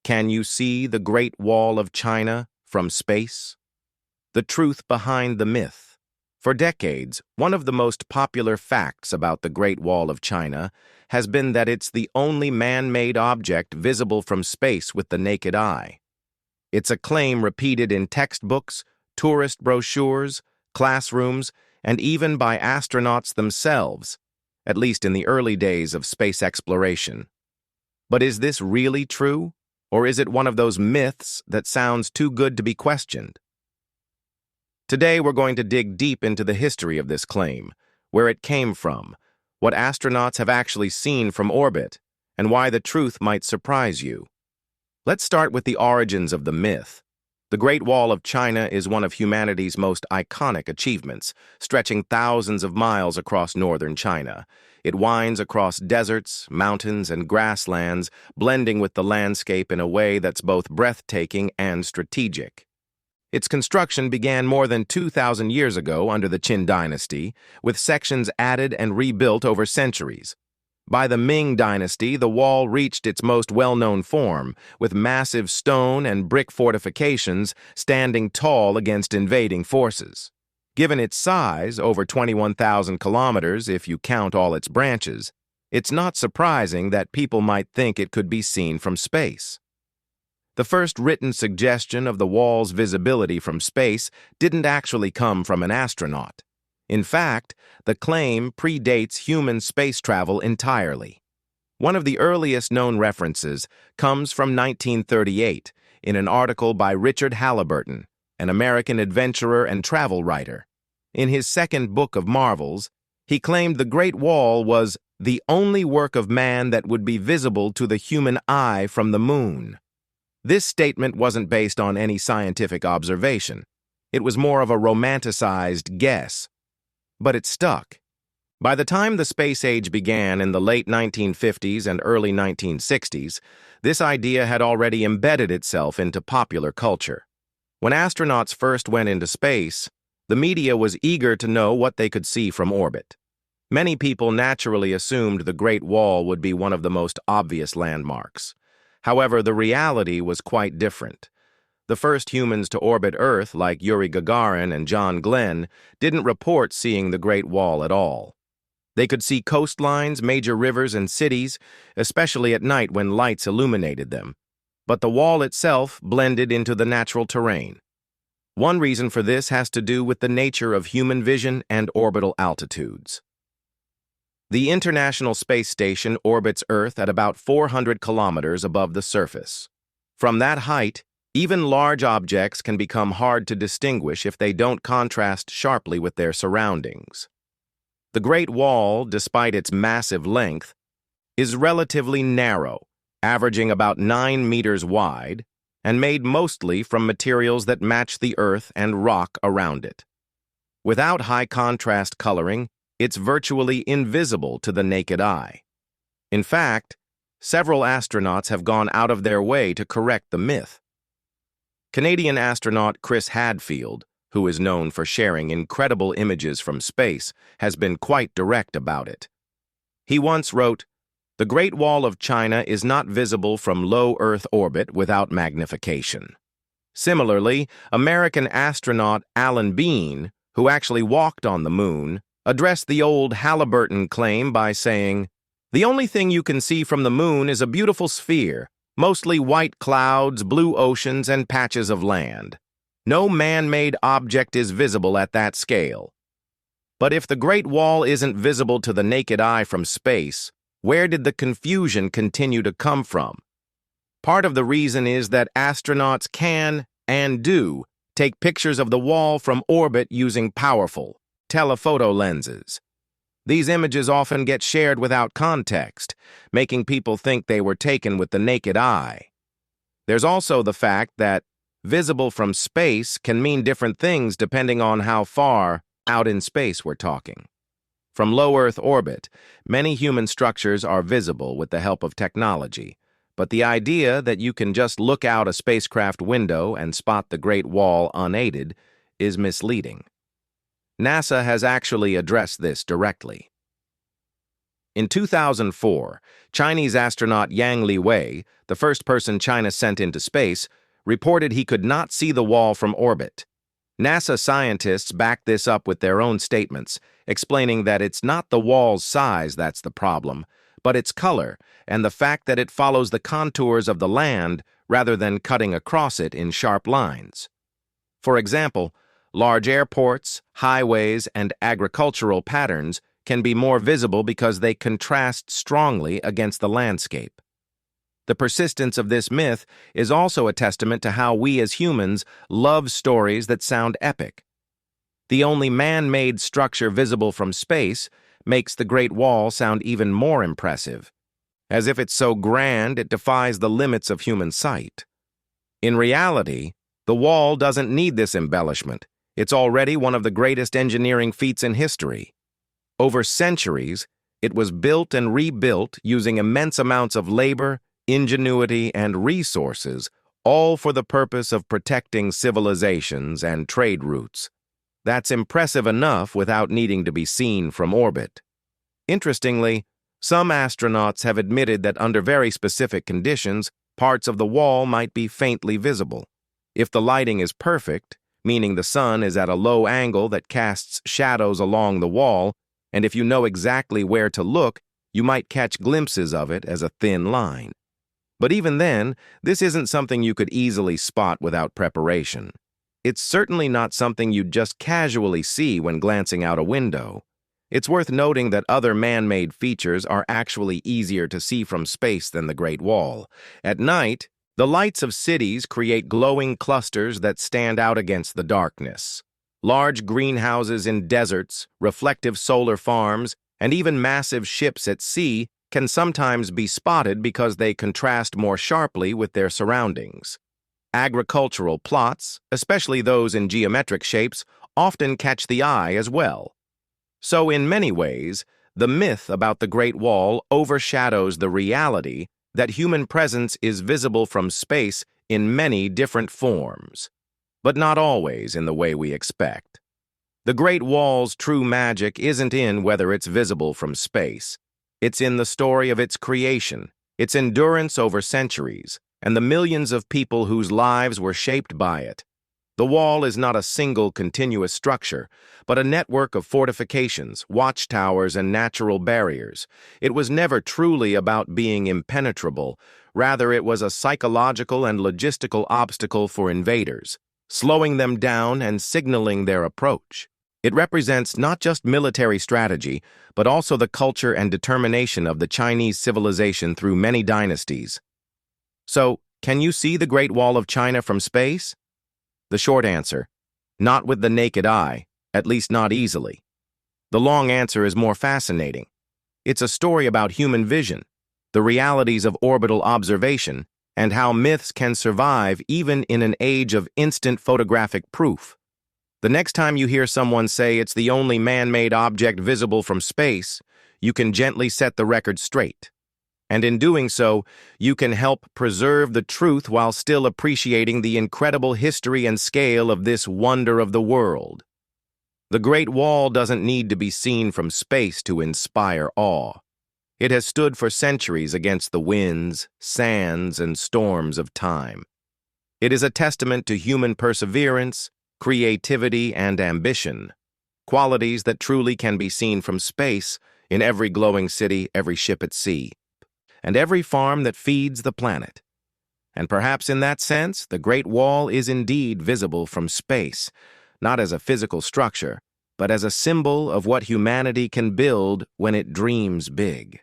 Can you see the Great Wall of China from space? The truth behind the myth. For decades, one of the most popular facts about the Great Wall of China has been that it's the only man-made object visible from space with the naked eye. It's a claim repeated in textbooks, tourist brochures, classrooms, and even by astronauts themselves, at least in the early days of space exploration. But is this really true? Or is it one of those myths that sounds too good to be questioned? Today we're going to dig deep into the history of this claim, where it came from, what astronauts have actually seen from orbit, and why the truth might surprise you. Let's start with the origins of the myth. The Great Wall of China is one of humanity's most iconic achievements, stretching thousands of miles across northern China. It winds across deserts, mountains, and grasslands, blending with the landscape in a way that's both breathtaking and strategic. Its construction began more than 2,000 years ago under the Qin dynasty, with sections added and rebuilt over centuries. By the Ming dynasty, the wall reached its most well-known form, with massive stone and brick fortifications standing tall against invading forces. Given its size, over 21,000 kilometers if you count all its branches, it's not surprising that people might think it could be seen from space. The first written suggestion of the wall's visibility from space didn't actually come from an astronaut. In fact, the claim predates human space travel entirely. One of the earliest known references comes from 1938 in an article by Richard Halliburton, an American adventurer and travel writer. In his second book of marvels, he claimed the Great Wall was the only work of man that would be visible to the human eye from the moon. This statement wasn't based on any scientific observation. It was more of a romanticized guess. But it stuck. By the time the space age began in the late 1950s and early 1960s, this idea had already embedded itself into popular culture. When astronauts first went into space, the media was eager to know what they could see from orbit. Many people naturally assumed the Great Wall would be one of the most obvious landmarks. However, the reality was quite different. The first humans to orbit Earth, like Yuri Gagarin and John Glenn, didn't report seeing the Great Wall at all. They could see coastlines, major rivers, and cities, especially at night when lights illuminated them. But the wall itself blended into the natural terrain. One reason for this has to do with the nature of human vision and orbital altitudes. The International Space Station orbits Earth at about 400 kilometers above the surface. From that height, even large objects can become hard to distinguish if they don't contrast sharply with their surroundings. The Great Wall, despite its massive length, is relatively narrow, averaging about 9 meters wide, and made mostly from materials that match the earth and rock around it. Without high-contrast coloring, it's virtually invisible to the naked eye. In fact, several astronauts have gone out of their way to correct the myth. Canadian astronaut Chris Hadfield, who is known for sharing incredible images from space, has been quite direct about it. He once wrote, "The Great Wall of China is not visible from low Earth orbit without magnification." Similarly, American astronaut Alan Bean, who actually walked on the moon, addressed the old Halliburton claim by saying, "The only thing you can see from the moon is a beautiful sphere, mostly white clouds, blue oceans, and patches of land. No man-made object is visible at that scale." But if the Great Wall isn't visible to the naked eye from space, where did the confusion continue to come from? Part of the reason is that astronauts can, and do, take pictures of the wall from orbit using powerful telephoto lenses. These images often get shared without context, making people think they were taken with the naked eye. There's also the fact that visible from space can mean different things depending on how far out in space we're talking. From low Earth orbit, many human structures are visible with the help of technology, but the idea that you can just look out a spacecraft window and spot the Great Wall unaided is misleading. NASA has actually addressed this directly. In 2004, Chinese astronaut Yang Liwei, the first person China sent into space, reported he could not see the wall from orbit. NASA scientists backed this up with their own statements, explaining that it's not the wall's size that's the problem, but its color and the fact that it follows the contours of the land rather than cutting across it in sharp lines. For example, large airports, highways, and agricultural patterns can be more visible because they contrast strongly against the landscape. The persistence of this myth is also a testament to how we as humans love stories that sound epic. The only man-made structure visible from space makes the Great Wall sound even more impressive, as if it's so grand it defies the limits of human sight. In reality, the wall doesn't need this embellishment. It's already one of the greatest engineering feats in history. Over centuries, it was built and rebuilt using immense amounts of labor, ingenuity, and resources, all for the purpose of protecting civilizations and trade routes. That's impressive enough without needing to be seen from orbit. Interestingly, some astronauts have admitted that under very specific conditions, parts of the wall might be faintly visible. If the lighting is perfect, meaning the sun is at a low angle that casts shadows along the wall, and if you know exactly where to look, you might catch glimpses of it as a thin line. But even then, this isn't something you could easily spot without preparation. It's certainly not something you'd just casually see when glancing out a window. It's worth noting that other man-made features are actually easier to see from space than the Great Wall. At night, the lights of cities create glowing clusters that stand out against the darkness. Large greenhouses in deserts, reflective solar farms, and even massive ships at sea can sometimes be spotted because they contrast more sharply with their surroundings. Agricultural plots, especially those in geometric shapes, often catch the eye as well. So in many ways, the myth about the Great Wall overshadows the reality that human presence is visible from space in many different forms, but not always in the way we expect. The Great Wall's true magic isn't in whether it's visible from space. It's in the story of its creation, its endurance over centuries, and the millions of people whose lives were shaped by it. The wall is not a single continuous structure, but a network of fortifications, watchtowers, and natural barriers. It was never truly about being impenetrable. Rather, it was a psychological and logistical obstacle for invaders, slowing them down and signaling their approach. It represents not just military strategy, but also the culture and determination of the Chinese civilization through many dynasties. So, can you see the Great Wall of China from space? The short answer, not with the naked eye, at least not easily. The long answer is more fascinating. It's a story about human vision, the realities of orbital observation, and how myths can survive even in an age of instant photographic proof. The next time you hear someone say it's the only man-made object visible from space, you can gently set the record straight. And in doing so, you can help preserve the truth while still appreciating the incredible history and scale of this wonder of the world. The Great Wall doesn't need to be seen from space to inspire awe. It has stood for centuries against the winds, sands, and storms of time. It is a testament to human perseverance, creativity, and ambition, qualities that truly can be seen from space in every glowing city, every ship at sea, and every farm that feeds the planet. And perhaps in that sense, the Great Wall is indeed visible from space, not as a physical structure, but as a symbol of what humanity can build when it dreams big.